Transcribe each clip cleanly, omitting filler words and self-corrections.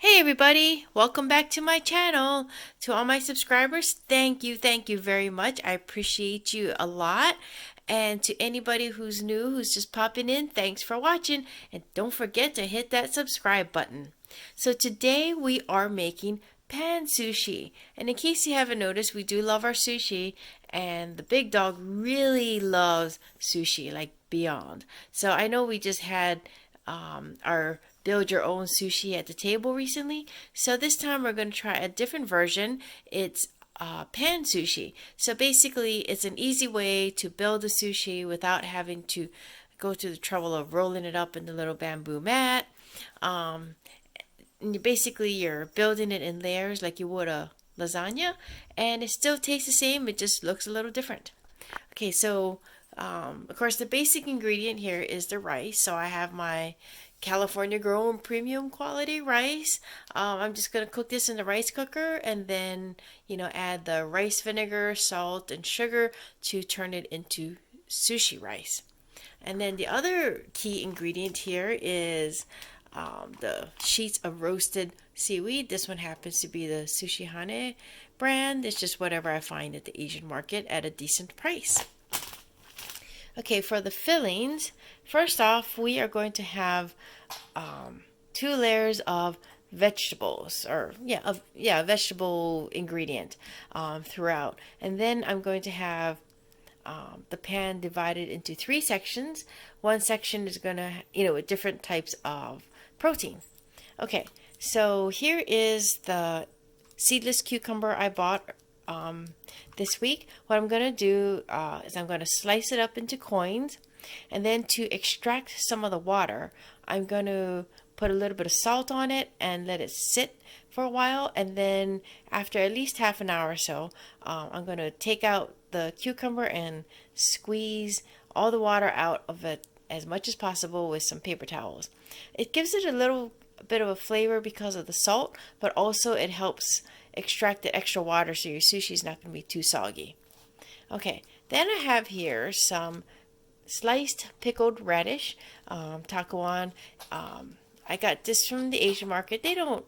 Hey everybody, welcome back to my channel. To all my subscribers, thank you very much. I appreciate you a lot. And to anybody who's new, who's just popping in, thanks for watching. And don't forget to hit that subscribe button. So today we are making pan sushi. And in case you haven't noticed, we do love our sushi. And the big dog really loves sushi, like beyond. So I know we just had our build your own sushi at the table recently. So this time we're going to try a different version. It's pan sushi. So basically it's an easy way to build a sushi without having to go through the trouble of rolling it up in the little bamboo mat. And you're building it in layers like you would a lasagna, and it still tastes the same, it just looks a little different. Okay, so of course the basic ingredient here is the rice. So I have my California grown premium quality rice. I'm just going to cook this in the rice cooker and then, add the rice vinegar, salt, and sugar to turn it into sushi rice. And then the other key ingredient here is the sheets of roasted seaweed. This one happens to be the Sushi Hane brand. It's just whatever I find at the Asian market at a decent price. Okay, for the fillings, first off, we are going to have 2 layers of vegetables, or vegetable ingredient throughout. And then I'm going to have the pan divided into 3 sections. One section is going to, with different types of protein. Okay, so here is the seedless cucumber I bought this week. What I'm going to do is I'm going to slice it up into coins, and then to extract some of the water, I'm going to put a little bit of salt on it and let it sit for a while. And then after at least half an hour or so, I'm going to take out the cucumber and squeeze all the water out of it as much as possible with some paper towels. It gives it a little bit of a flavor because of the salt, but also it helps extract the extra water so your sushi is not going to be too soggy. Okay, then I have here some sliced pickled radish, takuan. I got this from the Asian market. You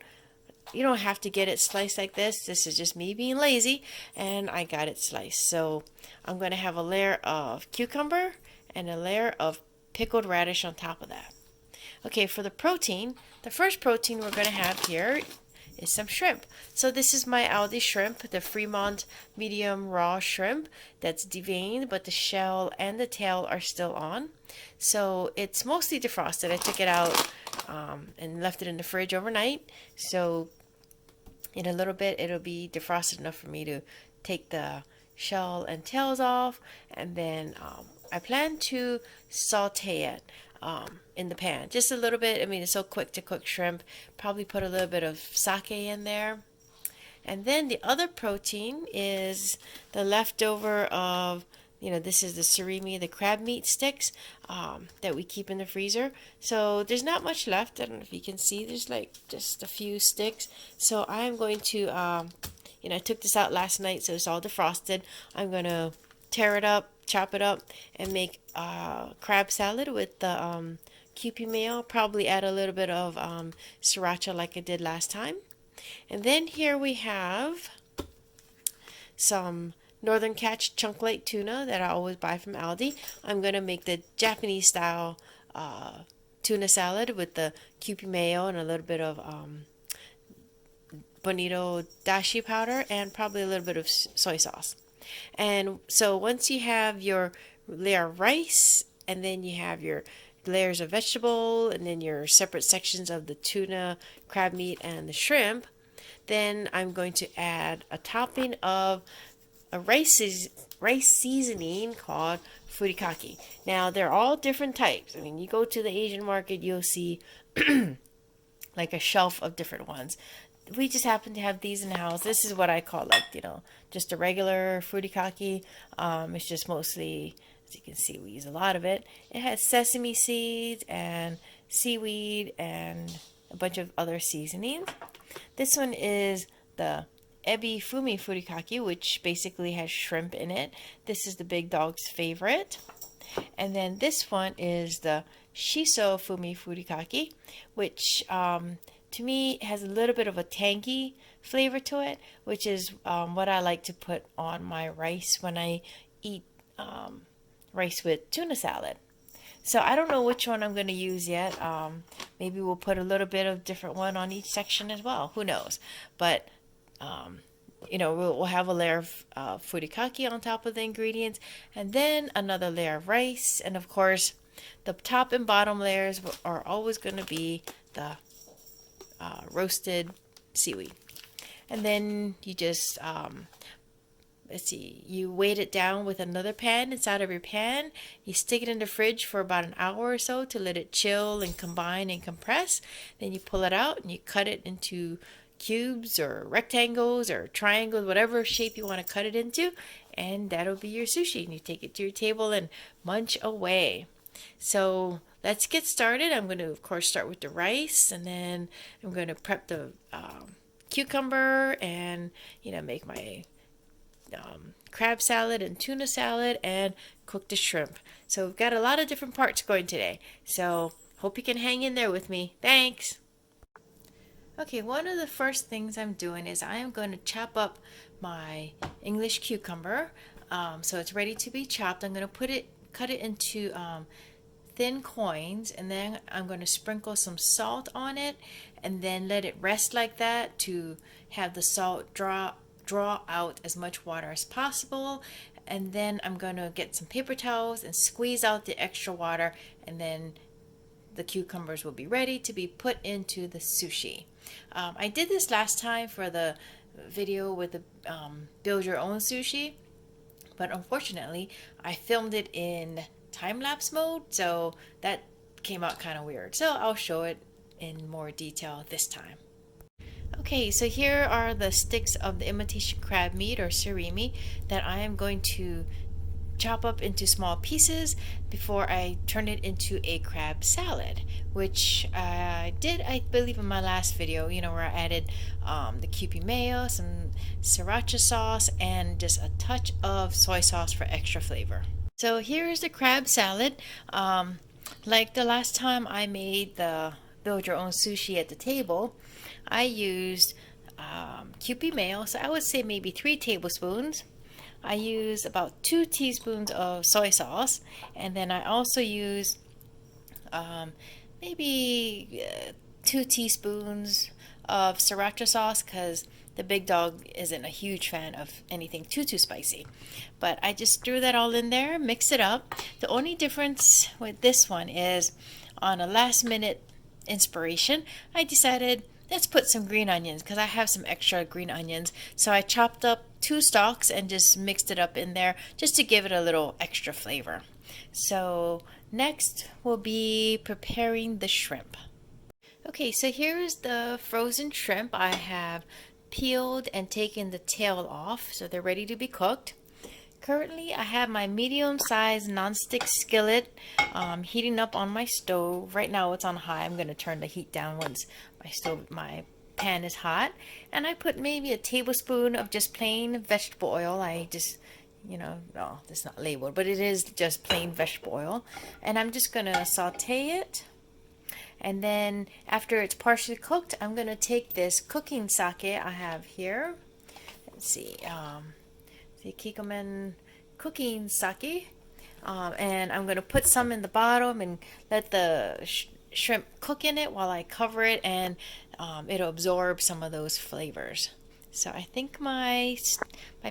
don't have to get it sliced like this. This is just me being lazy, and I got it sliced. So I'm going to have a layer of cucumber and a layer of pickled radish on top of that. Okay, for the protein, the first protein we're going to have here is some shrimp. So this is my Aldi shrimp, the Fremont medium raw shrimp that's deveined, but the shell and the tail are still on. So it's mostly defrosted. I took it out and left it in the fridge overnight. So in a little bit it'll be defrosted enough for me to take the shell and tails off, and then I plan to saute it in the pan just a little bit. I mean, it's so quick to cook shrimp. Probably put a little bit of sake in there. And then the other protein is the leftover of, this is the surimi, the crab meat sticks that we keep in the freezer. So there's not much left. I don't know if you can see, there's like just a few sticks. So I'm going to, I took this out last night, so it's all defrosted. I'm going to tear it up, chop it up, and make crab salad with the Kewpie mayo. Probably add a little bit of sriracha like I did last time. And then here we have some Northern Catch chunk light tuna that I always buy from Aldi. I'm going to make the Japanese style tuna salad with the Kewpie mayo and a little bit of bonito dashi powder and probably a little bit of soy sauce. And so once you have your layer of rice, and then you have your layers of vegetable, and then your separate sections of the tuna, crab meat, and the shrimp, then I'm going to add a topping of a rice seasoning called furikake. Now they're all different types. I mean, you go to the Asian market, you'll see like a shelf of different ones. We just happen to have these in the house. This is what I call just a regular furikake. It's just mostly, as you can see, we use a lot of it. It has sesame seeds and seaweed and a bunch of other seasonings. This one is the ebi fumi furikake, which basically has shrimp in it. This is the big dog's favorite. And then this one is the shiso fumi furikake, which to me, it has a little bit of a tangy flavor to it, which is what I like to put on my rice when I eat rice with tuna salad. So I don't know which one I'm going to use yet. Maybe we'll put a little bit of different one on each section as well. Who knows? But um, we'll have a layer of furikake on top of the ingredients, and then another layer of rice, and of course, the top and bottom layers are always going to be the roasted seaweed. And then you just let's see, you weight it down with another pan inside of your pan. You stick it in the fridge for about an hour or so to let it chill and combine and compress. Then you pull it out and you cut it into cubes or rectangles or triangles, whatever shape you want to cut it into, and that'll be your sushi. And you take it to your table and munch away. So let's get started. I'm going to, of course, start with the rice, and then I'm going to prep the cucumber and make my crab salad and tuna salad and cook the shrimp. So we've got a lot of different parts going today. So hope you can hang in there with me. Thanks. Okay, one of the first things I'm doing is I am going to chop up my English cucumber. So it's ready to be chopped. I'm going to cut it into thin coins, and then I'm going to sprinkle some salt on it and then let it rest like that to have the salt draw out as much water as possible. And then I'm going to get some paper towels and squeeze out the extra water, and then the cucumbers will be ready to be put into the sushi. I did this last time for the video with the build your own sushi, but unfortunately I filmed it in time-lapse mode, so that came out kind of weird. So I'll show it in more detail this time. Okay, so here are the sticks of the imitation crab meat or surimi that I am going to chop up into small pieces before I turn it into a crab salad, which I did, I believe, in my last video, where I added the Kewpie mayo, some sriracha sauce, and just a touch of soy sauce for extra flavor. So here's the crab salad. Like the last time I made the build your own sushi at the table, I used Kewpie mayo, so I would say maybe 3 tablespoons. I use about 2 teaspoons of soy sauce, and then I also use maybe 2 teaspoons of sriracha sauce, because the big dog isn't a huge fan of anything too spicy. But I just threw that all in there, mix it up. The only difference with this one is, on a last minute inspiration, I decided let's put some green onions because I have some extra green onions. So I chopped up 2 stalks and just mixed it up in there just to give it a little extra flavor. So next we'll be preparing the shrimp. Okay, so here is the frozen shrimp. I have peeled and taken the tail off, so they're ready to be cooked. Currently, I have my medium-sized nonstick skillet heating up on my stove. Right now it's on high. I'm going to turn the heat down once my pan is hot. And I put maybe a tablespoon of just plain vegetable oil. I just, no, it's not labeled, but it is just plain vegetable oil. And I'm just going to saute it. And then after it's partially cooked, I'm going to take this cooking sake I have here. Let's see. The Kikkoman cooking sake, and I'm going to put some in the bottom and let the shrimp cook in it while I cover it, and it'll absorb some of those flavors. So I think my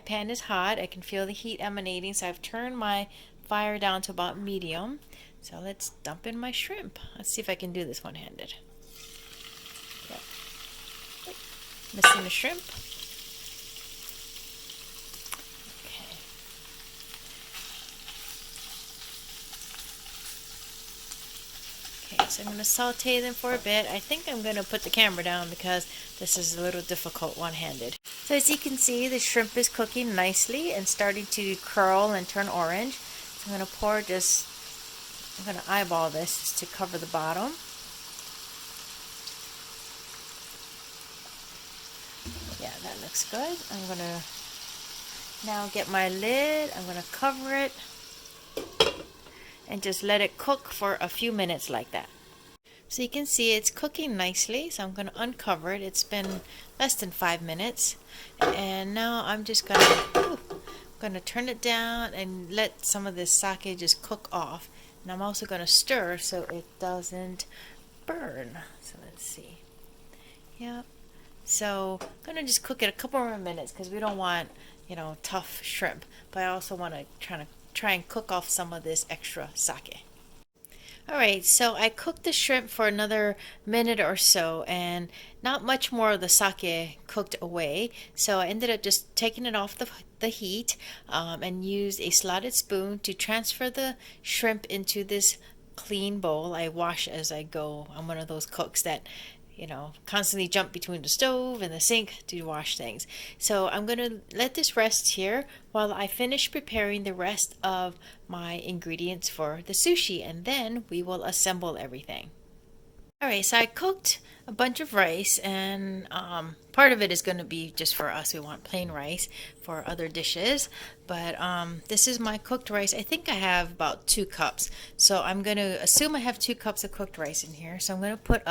pan is hot. I can feel the heat emanating, so I've turned my fire down to about medium. So let's dump in my shrimp. Let's see if I can do this one-handed. Missing the shrimp. So I'm going to saute them for a bit. I think I'm going to put the camera down because this is a little difficult one-handed. So as you can see, the shrimp is cooking nicely and starting to curl and turn orange. So I'm going to I'm going to eyeball this just to cover the bottom. Yeah, that looks good. I'm going to now get my lid. I'm going to cover it and just let it cook for a few minutes like that. So you can see it's cooking nicely, so I'm going to uncover it. It's been less than 5 minutes. And now I'm just going to turn it down and let some of this sake just cook off. And I'm also going to stir so it doesn't burn. So let's see. Yep. So I'm going to just cook it a couple more minutes because we don't want, tough shrimp. But I also want to try and cook off some of this extra sake. Alright, so I cooked the shrimp for another minute or so, and not much more of the sake cooked away. So I ended up just taking it off the heat and used a slotted spoon to transfer the shrimp into this clean bowl. I wash as I go. I'm one of those cooks that constantly jump between the stove and the sink to wash things. So I'm going to let this rest here while I finish preparing the rest of my ingredients for the sushi, and then we will assemble everything. Alright, so I cooked a bunch of rice, and part of it is going to be just for us. We want plain rice for other dishes, but this is my cooked rice. I think I have about 2 cups, so I'm going to assume I have 2 cups of cooked rice in here. So I'm going to put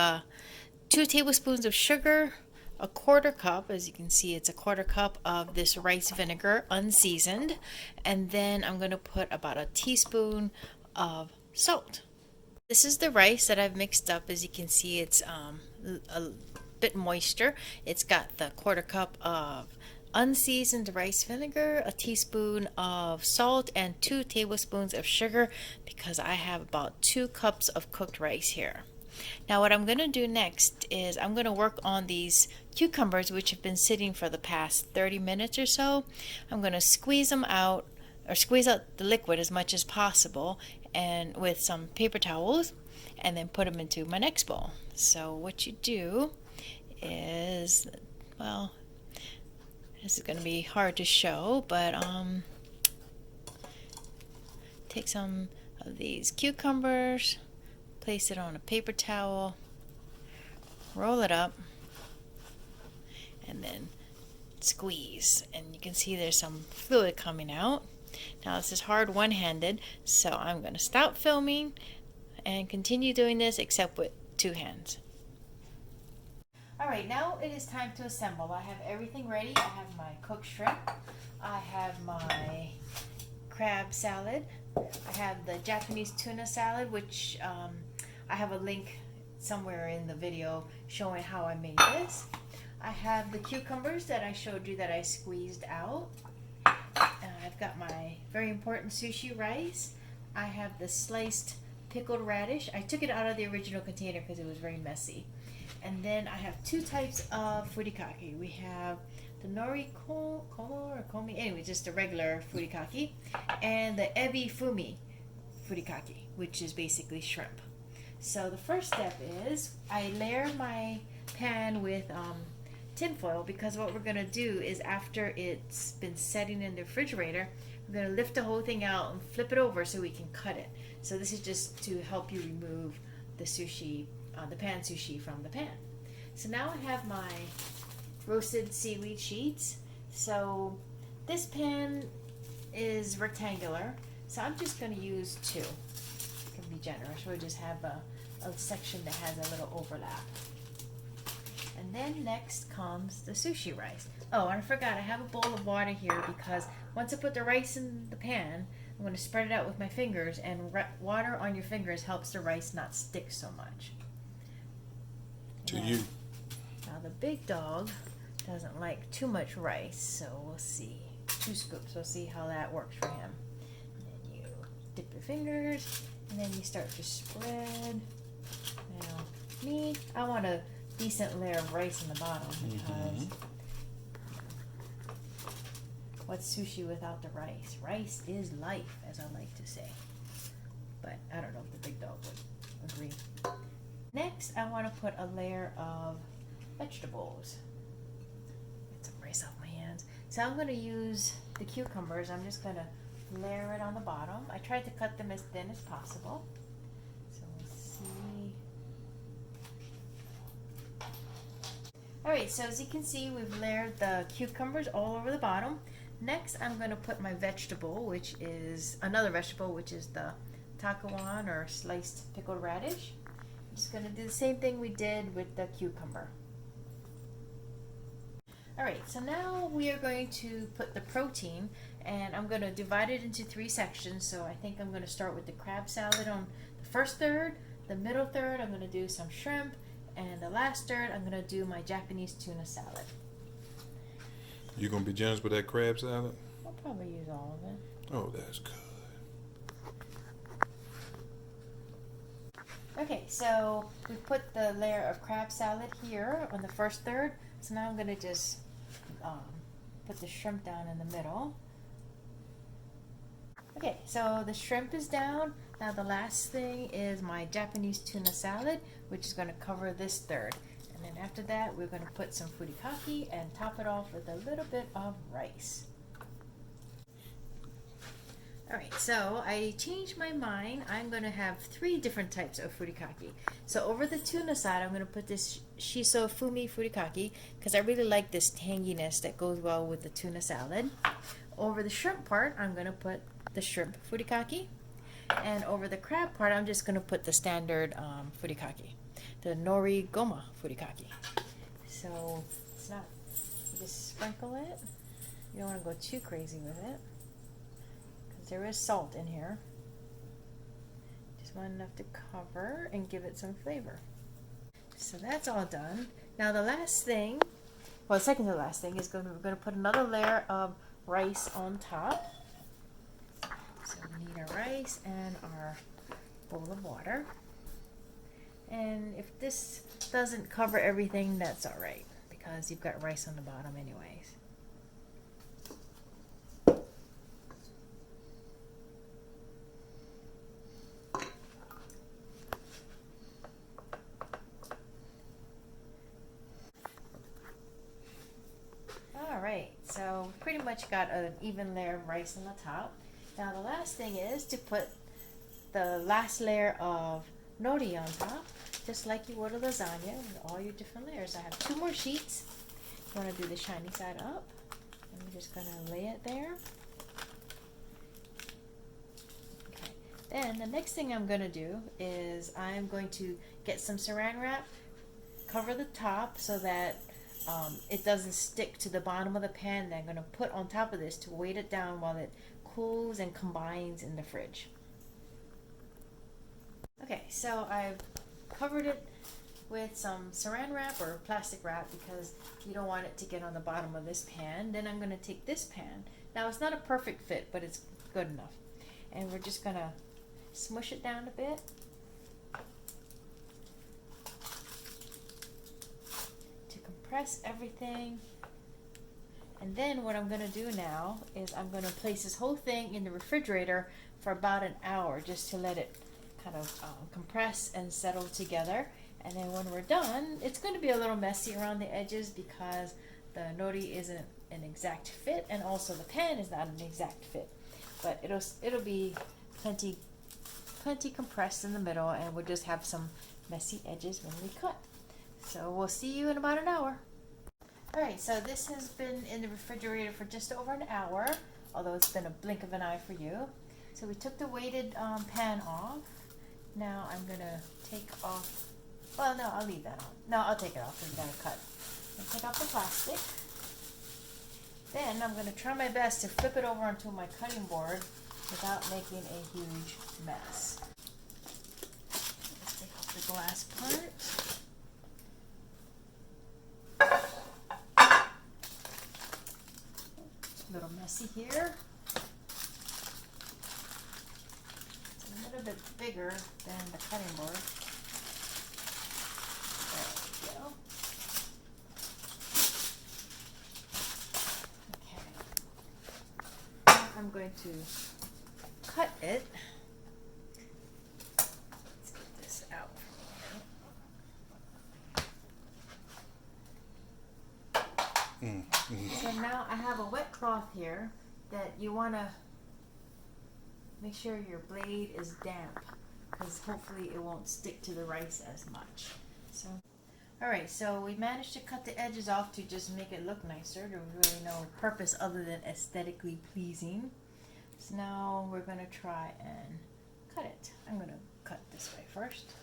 2 tablespoons of sugar, a quarter cup, as you can see it's a quarter cup of this rice vinegar unseasoned, and then I'm going to put about a teaspoon of salt. This is the rice that I've mixed up. As you can see, it's a bit moisture. It's got the quarter cup of unseasoned rice vinegar, a teaspoon of salt, and 2 tablespoons of sugar because I have about 2 cups of cooked rice here. Now what I'm going to do next is I'm going to work on these cucumbers, which have been sitting for the past 30 minutes or so. I'm going to squeeze them out, or squeeze out the liquid as much as possible, and with some paper towels, and then put them into my next bowl. So what you do is, well, this is going to be hard to show, but take some of these cucumbers, place it on a paper towel, roll it up, and then squeeze. And you can see there's some fluid coming out. Now this is hard one-handed, so I'm going to stop filming and continue doing this except with 2 hands. Alright, now it is time to assemble. I have everything ready. I have my cooked shrimp. I have my crab salad. I have the Japanese tuna salad, which I have a link somewhere in the video showing how I made this. I have the cucumbers that I showed you that I squeezed out. I've got my very important sushi rice. I have the sliced pickled radish. I took it out of the original container because it was very messy. And then I have 2 types of furikake. We have the nori komo or komi, anyway, just the regular furikake, and the ebi fumi furikake, which is basically shrimp. So the first step is I layer my pan with tin foil, because what we're going to do is after it's been setting in the refrigerator, we're going to lift the whole thing out and flip it over so we can cut it. So this is just to help you remove the sushi, the pan sushi from the pan. So now I have my roasted seaweed sheets. So this pan is rectangular, so I'm just going to use 2. Can be generous. We'll just have a section that has a little overlap. And then next comes the sushi rice. Oh, and I forgot, I have a bowl of water here because once I put the rice in the pan, I'm going to spread it out with my fingers, and water on your fingers helps the rice not stick so much. Now the big dog doesn't like too much rice, so we'll see. 2 scoops, we'll see how that works for him. And then you dip your fingers, and then you start to spread. Now, me, I want a decent layer of rice in the bottom because what's sushi without the rice? Rice is life, as I like to say. But I don't know if the big dog would agree. Next, I want to put a layer of vegetables. Get some rice off my hands. So I'm going to use the cucumbers. I'm just going to layer it on the bottom. I tried to cut them as thin as possible. So let's see. Alright, so as you can see, we've layered the cucumbers all over the bottom. Next, I'm going to put my vegetable, which is another vegetable, which is the takawan or sliced pickled radish. Just gonna do the same thing we did with the cucumber. Alright, so now we are going to put the protein, and I'm going to divide it into 3 sections. So I think I'm going to start with the crab salad on the first third, the middle third I'm going to do some shrimp, and the last third I'm going to do my Japanese tuna salad. You gonna be generous with that crab salad? I'll probably use all of it. Oh, that's good. Okay, so we put the layer of crab salad here on the first third. So now I'm going to just put the shrimp down in the middle. Okay, so the shrimp is down. Now the last thing is my Japanese tuna salad, which is going to cover this third. And then after that, we're going to put some furikake and top it off with a little bit of rice. Alright, so I changed my mind. I'm going to have 3 different types of furikake. So over the tuna side, I'm going to put this shiso fumi furikake because I really like this tanginess that goes well with the tuna salad. Over the shrimp part, I'm going to put the shrimp furikake. And over the crab part, I'm just going to put the standard furikake, the nori goma furikake. So it's not, you just sprinkle it. You don't want to go too crazy with it. There is salt in here. Just want enough to cover and give it some flavor. So that's all done. Now the last thing, well, the second to last thing is we're going to put another layer of rice on top. So we need our rice and our bowl of water. And if this doesn't cover everything, that's all right because you've got rice on the bottom anyways. Alright, so pretty much got an even layer of rice on the top. Now the last thing is to put the last layer of nori on top, just like you would a lasagna with all your different layers. I have 2 more sheets. You want to do the shiny side up. I'm just going to lay it there. Okay. Then the next thing I'm going to do is I'm going to get some saran wrap, cover the top so that it doesn't stick to the bottom of the pan that I'm going to put on top of this to weight it down while it cools and combines in the fridge. Okay, so I've covered it with some saran wrap or plastic wrap because you don't want it to get on the bottom of this pan. Then I'm going to take this pan. Now it's not a perfect fit, but it's good enough. And we're just going to smush it down a bit. Press everything, and then what I'm going to do now is I'm going to place this whole thing in the refrigerator for about an hour just to let it kind of compress and settle together. And then when we're done, it's going to be a little messy around the edges because the nori isn't an exact fit and also the pan is not an exact fit, but it'll be plenty compressed in the middle, and we'll just have some messy edges when we cut. So we'll see you in about an hour. Alright, so this has been in the refrigerator for just over an hour, although it's been a blink of an eye for you. So we took the weighted pan off. Now I'm going to take off, well no, I'll leave that on. No, I'll take it off because we got to cut. I'll take off the plastic. Then I'm going to try my best to flip it over onto my cutting board without making a huge mess. Let's take off the glass part. A little messy here. It's a little bit bigger than the cutting board. There we go. Okay. I'm going to cut it. Let's get this out. So now I have a wet cloth here that you want to make sure your blade is damp because hopefully it won't stick to the rice as much. So, alright, so we managed to cut the edges off to just make it look nicer. There was really no purpose other than aesthetically pleasing. So now we're going to try and cut it. I'm going to cut this way first.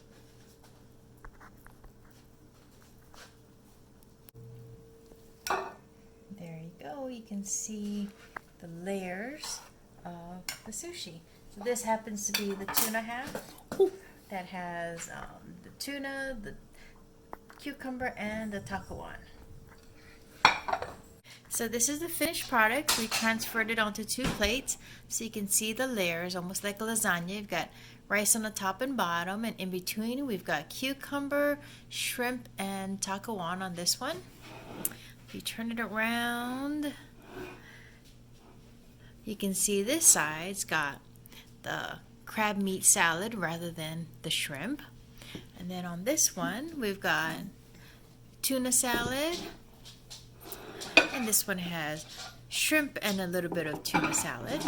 you can see the layers of the sushi. So this happens to be the tuna half that has the tuna, the cucumber, and the takawan. So this is the finished product. We transferred it onto 2 plates so you can see the layers, almost like a lasagna. You've got rice on the top and bottom, and in between we've got cucumber, shrimp, and takawan on this one. If you turn it around, you can see this side's got the crab meat salad rather than the shrimp. And then on this one, we've got tuna salad. And this one has shrimp and a little bit of tuna salad.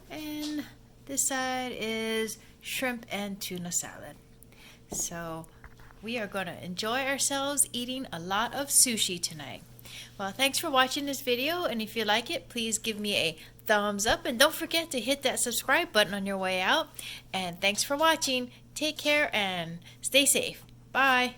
And this side is shrimp and tuna salad. So we are going to enjoy ourselves eating a lot of sushi tonight. Well, thanks for watching this video, and if you like it, please give me a thumbs up, and don't forget to hit that subscribe button on your way out. And thanks for watching. Take care and stay safe. Bye.